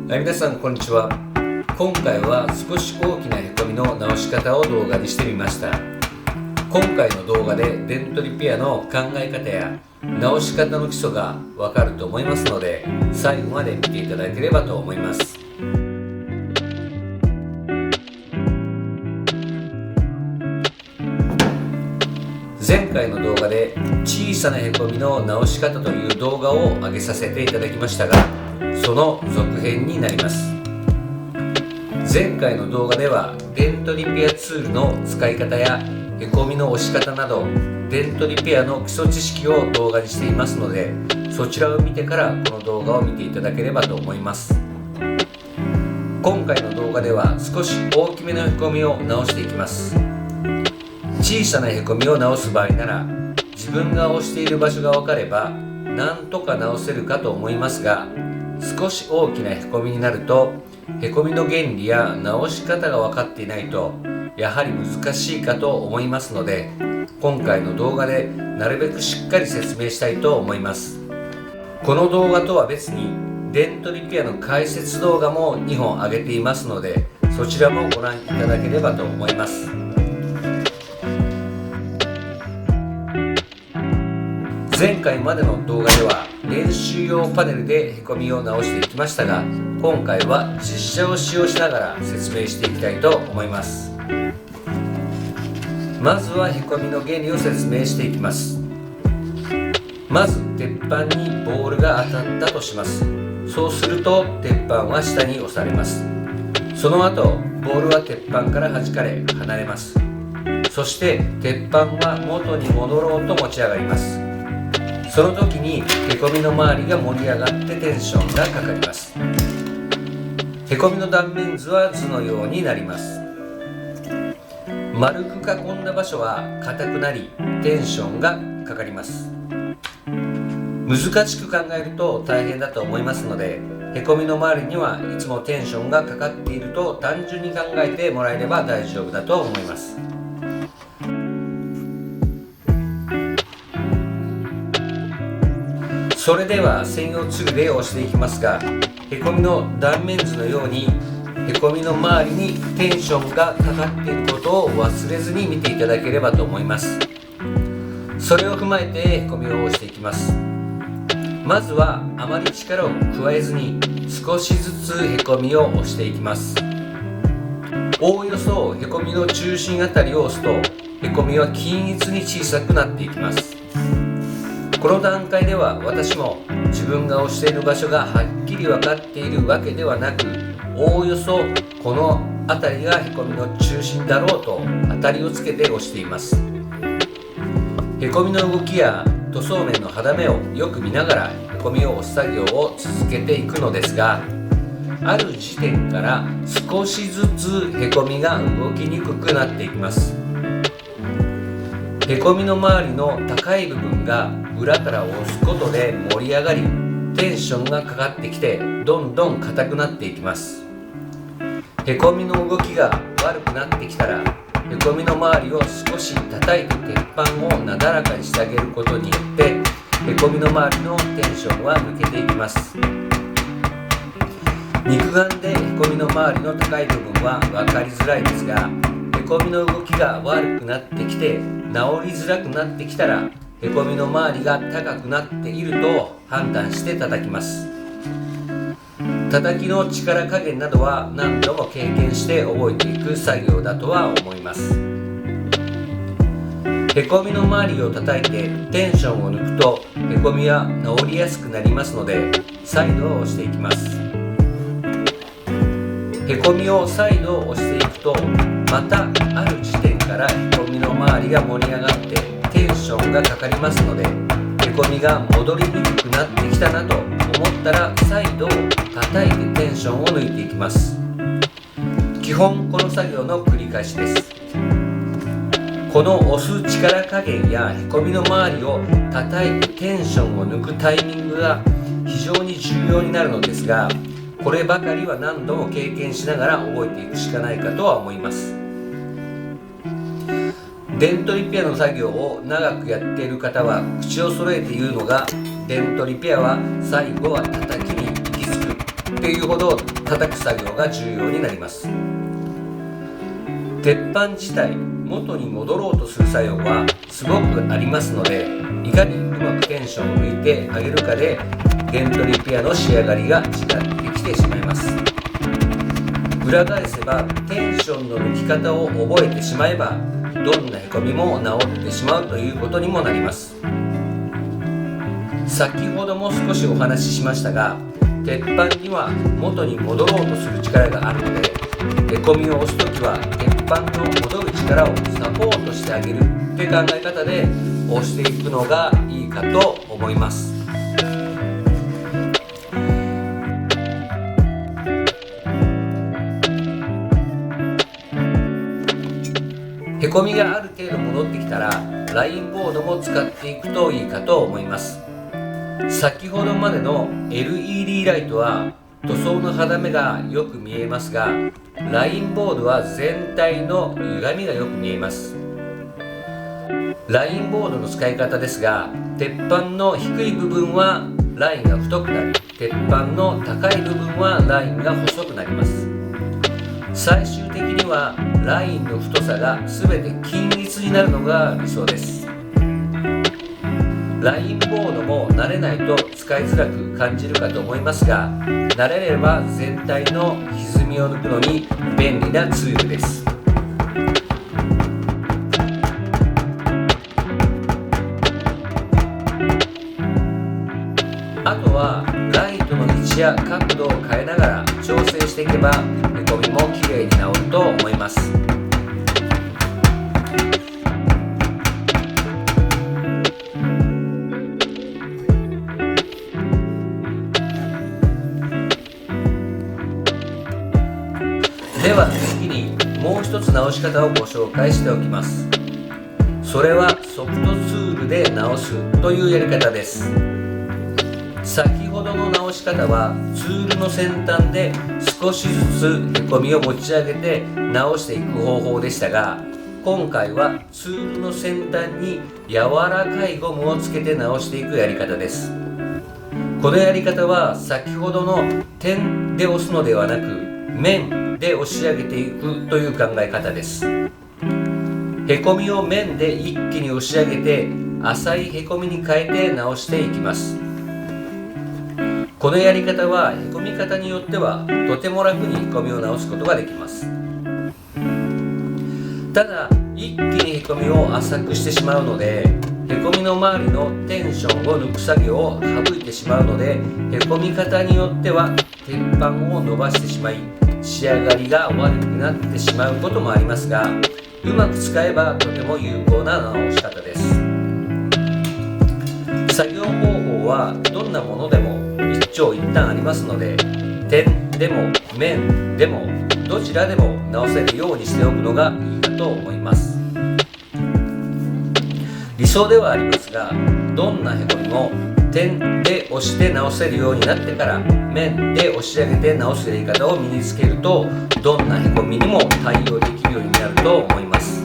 はい、皆さんこんにちは。今回は少し大きなへこみの直し方を動画にしてみました。今回の動画でデントリピアの考え方や直し方の基礎がわかると思いますので、最後まで見ていただければと思います。前回の動画で小さなへこみの直し方という動画を上げさせていただきましたが、その続編になります。前回の動画ではデントリピアツールの使い方やへこみの押し方などデントリピアの基礎知識を動画にしていますので、そちらを見てからこの動画を見ていただければと思います。今回の動画では少し大きめのへこみを直していきます。小さなへこみを直す場合なら自分が押している場所が分かればなんとか直せるかと思いますが、少し大きなへこみになるとへこみの原理や直し方が分かっていないとやはり難しいかと思いますので、今回の動画でなるべくしっかり説明したいと思います。この動画とは別にデントリピアの解説動画も2本上げていますので、そちらもご覧いただければと思います。前回までの動画では練習用パネルでへこみを直していきましたが、今回は実写を使用しながら説明していきたいと思います。まずはへこみの原理を説明していきます。まず鉄板にボールが当たったとします。そうすると鉄板は下に押されます。その後ボールは鉄板から弾かれ離れます。そして鉄板は元に戻ろうと持ち上がります。その時にへこみの周りが盛り上がってテンションがかかります。へこみの断面図は図のようになります。丸く囲んだ場所は硬くなりテンションがかかります。難しく考えると大変だと思いますので、へこみの周りにはいつもテンションがかかっていると単純に考えてもらえれば大丈夫だと思います。それでは専用ツールで押していきますが、へこみの断面図のようにへこみの周りにテンションがかかっていることを忘れずに見ていただければと思います。それを踏まえてへこみを押していきます。まずはあまり力を加えずに少しずつへこみを押していきます。おおよそへこみの中心あたりを押すとへこみは均一に小さくなっていきます。この段階では私も自分が押している場所がはっきり分かっているわけではなく、おおよそこの辺りがへこみの中心だろうと当たりをつけて押しています。へこみの動きや塗装面の肌目をよく見ながらへこみを押す作業を続けていくのですが、ある時点から少しずつへこみが動きにくくなっていきます。へこみの周りの高い部分が裏から押すことで盛り上がりテンションがかかってきてどんどん硬くなっていきます。へこみの動きが悪くなってきたらへこみの周りを少し叩いて鉄板をなだらかにしてあげることによってへこみの周りのテンションは抜けていきます。肉眼でへこみの周りの高い部分は分かりづらいですが、へこみの動きが悪くなってきて直りづらくなってきたらへこみの周りが高くなっていると判断して叩きます。叩きの力加減などは何度も経験して覚えていく作業だとは思います。へこみの周りを叩いてテンションを抜くとへこみは治りやすくなりますので、再度押していきます。へこみを再度押していくとまたある時点からへこみの周りが盛り上がってテンションがかかりますので、へこみが戻りにくくなってきたなと思ったら再度叩いてテンションを抜いていきます。基本この作業の繰り返しです。この押す力加減やへこみの周りを叩いてテンションを抜くタイミングが非常に重要になるのですが、こればかりは何度も経験しながら覚えていくしかないかとは思います。デントリピアの作業を長くやっている方は口を揃えて言うのが、デントリピアは最後は叩きに行き着くっていうほど叩く作業が重要になります。鉄板自体元に戻ろうとする作用はすごくありますので、いかにうまくテンションを抜いてあげるかでデントリピアの仕上がりが違ってきてしまいます。裏返せばテンションの抜き方を覚えてしまえば、どんなへこみも治ってしまうということにもなります。先ほども少しお話ししましたが、鉄板には元に戻ろうとする力があるので、へこみを押すときは鉄板の戻る力をサポートしてあげるという考え方で押していくのがいいかと思います。へこみがある程度戻ってきたら、ラインボードも使っていくといいかと思います。先ほどまでの LED ライトは塗装の肌目がよく見えますが、ラインボードは全体の歪みがよく見えます。ラインボードの使い方ですが、鉄板の低い部分はラインが太くなり、鉄板の高い部分はラインが細くなります。最終的にはラインの太さが全て均一になるのが理想です。ラインボードも慣れないと使いづらく感じるかと思いますが、慣れれば全体の歪みを抜くのに便利なツールです。あとはライトの位置や角度を変えながら調整していけば、へこみもきれいに治ると思います。では次にもう一つ直し方をご紹介しておきます。それはソフトツールで直すというやり方です。先ほどの直し方はツールの先端で少しずつへこみを持ち上げて直していく方法でしたが、今回はツールの先端に柔らかいゴムをつけて直していくやり方です。このやり方は先ほどの点で押すのではなく、面で押し上げていくという考え方です。へこみを面で一気に押し上げて浅いへこみに変えて直していきます。このやり方はへこみ方によってはとても楽にへこみを直すことができます。ただ一気にへこみを浅くしてしまうので、へこみの周りのテンションを抜く作業を省いてしまうので、へこみ方によっては鉄板を伸ばしてしまい仕上がりが悪くなってしまうこともありますが、うまく使えばとても有効な直し方です。作業方法はどんなものでも一長一短ありますので、点でも面でもどちらでも直せるようにしておくのがいいかと思います。理想ではありますが、どんなへこみも点で押して直せるようになってから面で押し上げて直すやり方を身につけると、どんなへこみにも対応できるようになると思います。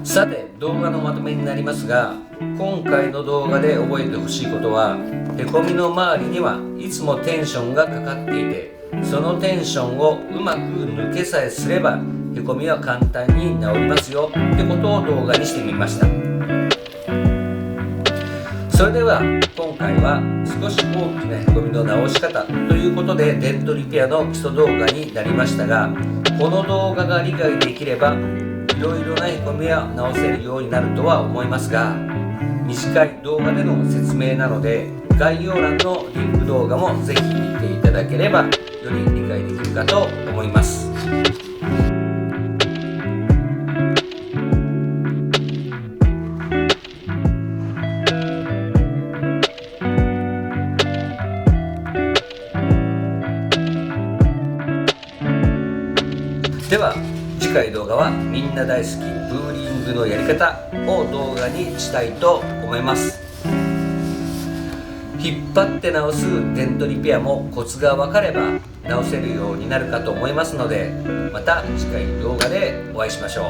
さて動画のまとめになりますが、今回の動画で覚えてほしいことは、へこみの周りにはいつもテンションがかかっていて、そのテンションをうまく抜けさえすればへこみは簡単に治りますよってことを動画にしてみました。それでは今回は少し大きなへこみの直し方ということでデントリペアの基礎動画になりましたが、この動画が理解できればいろいろなへこみは直せるようになるとは思いますが、短い動画での説明なので概要欄のリンク動画もぜひ見ていただければより理解できるかと思います。では次回動画はみんな大好きブーリングのやり方を動画にしたいと思います。引っ張って直すデントリペアもコツが分かれば直せるようになるかと思いますので、また次回動画でお会いしましょう。